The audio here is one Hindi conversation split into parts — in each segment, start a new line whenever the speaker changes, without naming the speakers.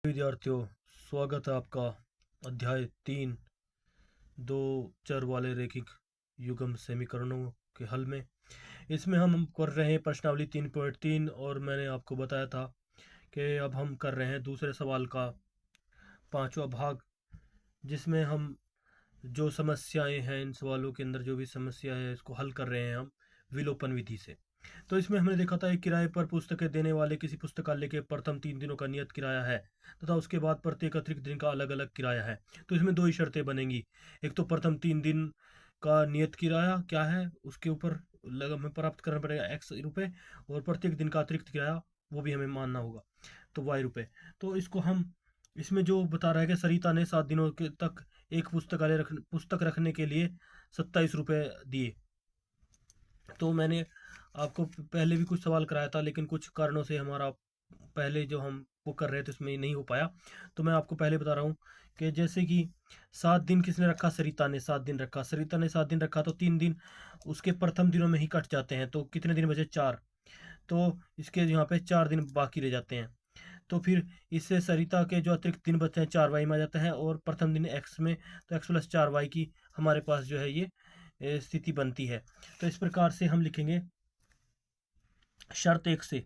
विद्यार्थियों, स्वागत है आपका अध्याय 3 दो चर वाले रैखिक युग्म समीकरणों के हल में। इसमें हम कर रहे हैं प्रश्नावली 3.3 और मैंने आपको बताया था कि अब हम कर रहे हैं दूसरे सवाल का 5वां भाग, जिसमें हम जो समस्याएं हैं इन सवालों के अंदर जो भी समस्या है इसको हल कर रहे हैं हम विलोपन विधि से। तो इसमें हमने देखा था एक किराए पर पुस्तकें देने वाले किसी पुस्तकालय के प्रथम 3 दिनों का नियत किराया है तथा उसके बाद प्रत्येक अतिरिक्त दिन का अलग अलग किराया है। तो इसमें दो ही शर्तें बनेंगी। एक तो प्रथम 3 दिन का नियत किराया क्या है उसके ऊपर हमें प्राप्त करना पड़ेगा x रुपये, और प्रत्येक दिन का अतिरिक्त किराया वो भी हमें मानना होगा, तो y रुपये। तो इसको हम इसमें जो बता रहा है कि सरिता ने 7 दिनों के तक एक पुस्तक रखने के लिए 27 रुपये दिए। तो मैंने आपको पहले भी कुछ सवाल कराया था, लेकिन कुछ कारणों से हमारा पहले जो हम वो कर रहे थे उसमें नहीं हो पाया। तो मैं आपको पहले बता रहा हूँ कि जैसे कि 7 दिन किसने रखा, सरिता ने 7 दिन रखा। सरिता ने 7 दिन रखा तो 3 दिन उसके प्रथम दिनों में ही कट जाते हैं, तो कितने दिन बचे, 4। तो इसके यहाँ पे 4 दिन बाकी रह जाते हैं। तो फिर इससे सरिता के जो अतिरिक्त दिन बचते हैं 4y में आ जाता है, और प्रथम दिन x में, तो x+4y की हमारे पास जो है ये स्थिति बनती है। तो इस प्रकार से हम लिखेंगे शर्त एक से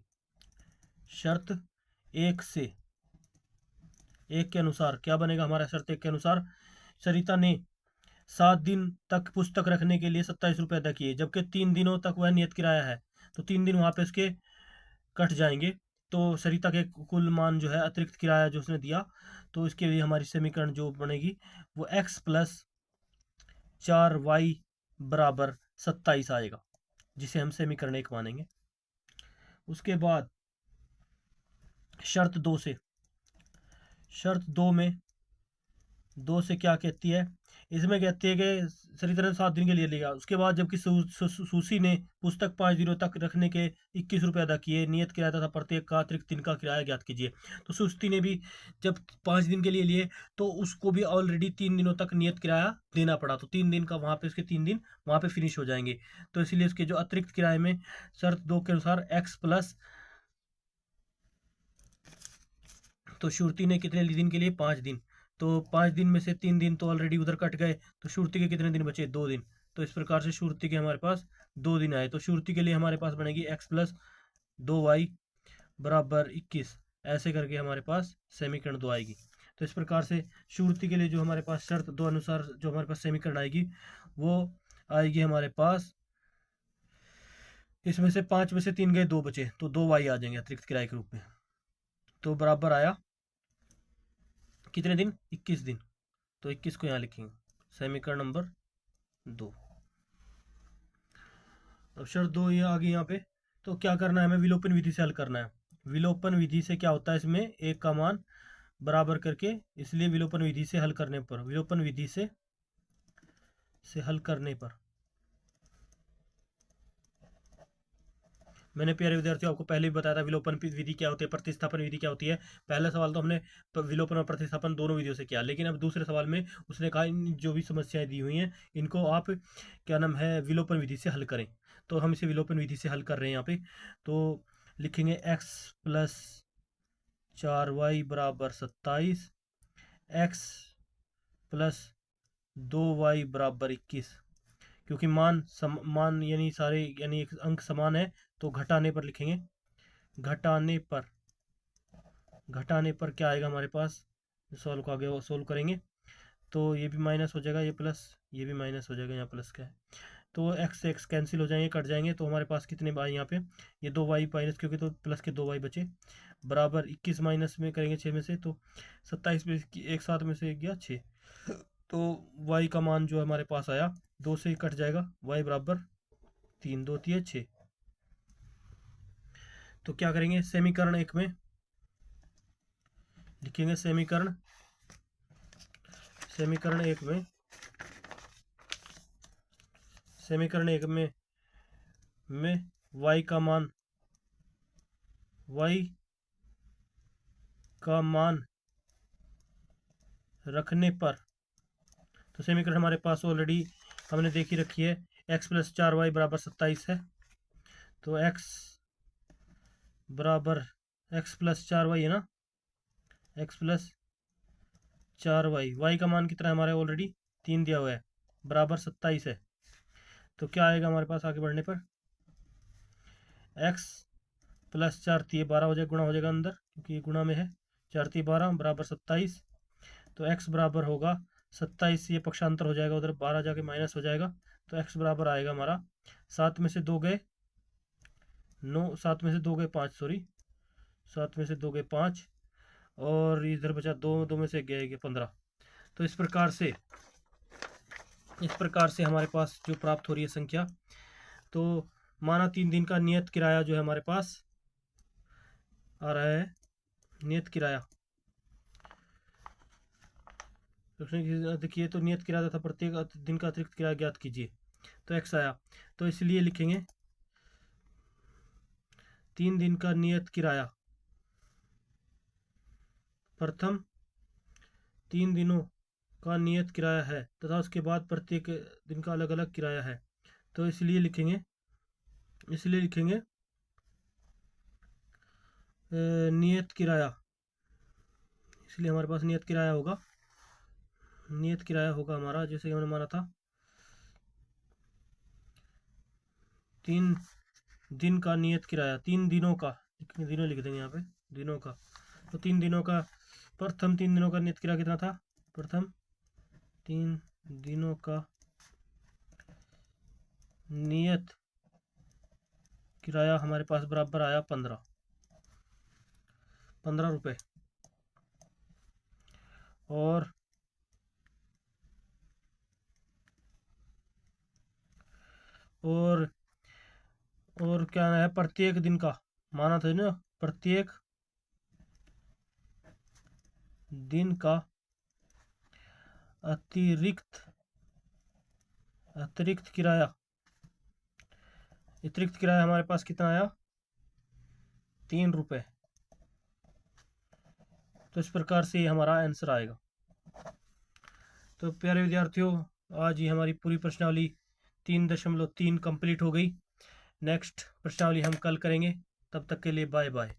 एक के अनुसार क्या बनेगा हमारा। शर्त एक के अनुसार सरिता ने 7 दिन तक पुस्तक रखने के लिए 27 रुपये अदा किए, जबकि 3 दिनों तक वह नियत किराया है, तो 3 दिन वहां पे उसके कट जाएंगे। तो सरिता के कुल मान जो है अतिरिक्त किराया जो उसने दिया, तो इसके लिए हमारी समीकरण जो बनेगी वो x+4y बराबर 27 आएगा, जिसे हम समीकरण 1 मानेंगे। उसके बाद शर्त दो में क्या कहती है, इसमें कहती है कि सरिता ने 7 दिन के लिए लिया। उसके बाद जबकि सूसी ने पुस्तक 5 दिनों तक रखने के 21 रुपये अदा किए, नियत किराया था प्रत्येक का अतिरिक्त दिन का किराया ज्ञात कीजिए। तो सूसी ने भी जब 5 दिन के लिए लिए तो उसको भी ऑलरेडी 3 दिनों तक नियत किराया देना पड़ा, तो 3 दिन का वहाँ पे उसके 3 दिन वहाँ पे फिनिश हो जाएंगे। तो इसलिए उसके जो अतिरिक्त किराए में शर्त 2 के अनुसार x+, तो श्रुति ने कितने दिन के लिए, 5 दिन। तो 5 दिन में से 3 दिन तो ऑलरेडी उधर कट गए, तो श्रुति के कितने दिन बचे, 2 दिन। तो इस प्रकार से श्रुति के हमारे पास 2 दिन आए। तो श्रुति के लिए हमारे पास बनेगी x+2y बराबर 21, ऐसे करके हमारे पास समीकरण 2 आएगी। तो इस प्रकार से श्रुति के लिए जो हमारे पास शर्त 2 अनुसार जो हमारे पास समीकरण आएगी वो आएगी हमारे पास, इसमें से 5 में से 3 गए, 2 बचे, तो 2y आ जाएंगे अतिरिक्त किराए के रूप में। तो बराबर आया कितने दिन, 21 दिन। तो 21 को यहाँ लिखेंगे, समीकरण नंबर 2। अब शर्त 2 ये आ गई यहाँ पे। तो क्या करना है, हमें विलोपन विधि से हल करना है। विलोपन विधि से क्या होता है, इसमें एक का मान बराबर करके, इसलिए विलोपन विधि से हल करने पर, विलोपन विधि से हल करने पर, मैंने प्यारे विद्यार्थियों आपको पहले भी बताया था विलोपन विधि क्या होती है, प्रतिस्थापन विधि क्या होती है। पहला सवाल तो हमने विलोपन और प्रतिस्थापन दोनों विधियों से किया, लेकिन अब दूसरे सवाल में उसने कहा इन जो भी समस्याएं दी हुई हैं इनको आप क्या नाम है विलोपन विधि से हल करें। तो हम इसे विलोपन विधि से हल कर रहे हैं यहाँ पे। तो लिखेंगे x+4y बराबर 27, x+2y बराबर 21। क्योंकि मान यानी सारे यानी एक अंक समान है, तो घटाने पर लिखेंगे। घटाने पर क्या आएगा हमारे पास, सॉल्व को आगे सोल्व करेंगे तो ये भी माइनस हो जाएगा, ये प्लस, ये भी माइनस हो जाएगा, यहाँ प्लस का है। तो एक्स से एक्स कैंसिल हो जाएंगे, कट जाएंगे, तो हमारे पास कितने बाई यहाँ पे, ये 2y माइनस, क्योंकि तो प्लस के 2y बचे, बराबर 21 माइनस में करेंगे 6 में से, तो 27 में एक साथ में से एक गया 6। तो y का मान जो हमारे पास आया 2 से कट जाएगा, y बराबर 3, 2 3 6। तो क्या करेंगे, समीकरण 1 में लिखेंगे, समीकरण 1 में y का मान रखने पर, तो समीकरण हमारे पास ऑलरेडी हमने देखी रखी है, x+4y बराबर 27 है। तो x बराबर x+4y है ना, एक्स प्लस 4y, वाई का मान कितना है हमारे ऑलरेडी 3 दिया हुआ है, बराबर 27 है। तो क्या आएगा हमारे पास आगे बढ़ने पर, एक्स प्लस 4×3 12 हो जाएगा, गुणा हो जाएगा अंदर क्योंकि ये गुणा में है, 4×3 12 बराबर 27। तो x बराबर होगा 27, ये पक्षांतर हो जाएगा, उधर 12 जाके माइनस हो जाएगा। तो x बराबर आएगा हमारा 7 में से 2 गए 9, 7 में से 2 गए 5, सॉरी 7 में से 2 गए 5, और इधर बचा 2, 2 में से गए 15। तो इस प्रकार से हमारे पास जो प्राप्त हो रही है संख्या, तो माना 3 दिन का नियत किराया जो है हमारे पास आ रहा है, नियत किराया देखिए, तो नियत किराया था प्रत्येक दिन का अतिरिक्त किराया ज्ञात कीजिए, तो x आया। तो इसलिए लिखेंगे 3 दिन का नियत किराया, प्रथम 3 दिनों का नियत किराया है तथा उसके बाद प्रत्येक दिन का अलग अलग किराया है। तो इसलिए लिखेंगे नियत किराया, इसलिए हमारे पास नियत किराया होगा हमारा, जैसे हमने माना था 3 दिन का नियत किराया, 3 दिनों का, दिनों लिख देंगे यहाँ पे, दिनों का। तो 3 दिनों का, प्रथम 3 दिनों का नियत किराया कितना था, प्रथम 3 दिनों का नियत किराया हमारे पास बराबर आया 15 रुपये। और क्या है, प्रत्येक दिन का माना था ना, प्रत्येक दिन का अतिरिक्त किराया हमारे पास कितना आया, 3 रुपये। तो इस प्रकार से हमारा आंसर आएगा। तो प्यारे विद्यार्थियों, आज ही हमारी पूरी प्रश्नावली 3.3 कंप्लीट हो गई। नेक्स्ट प्रश्नावली हम कल करेंगे, तब तक के लिए बाय बाय।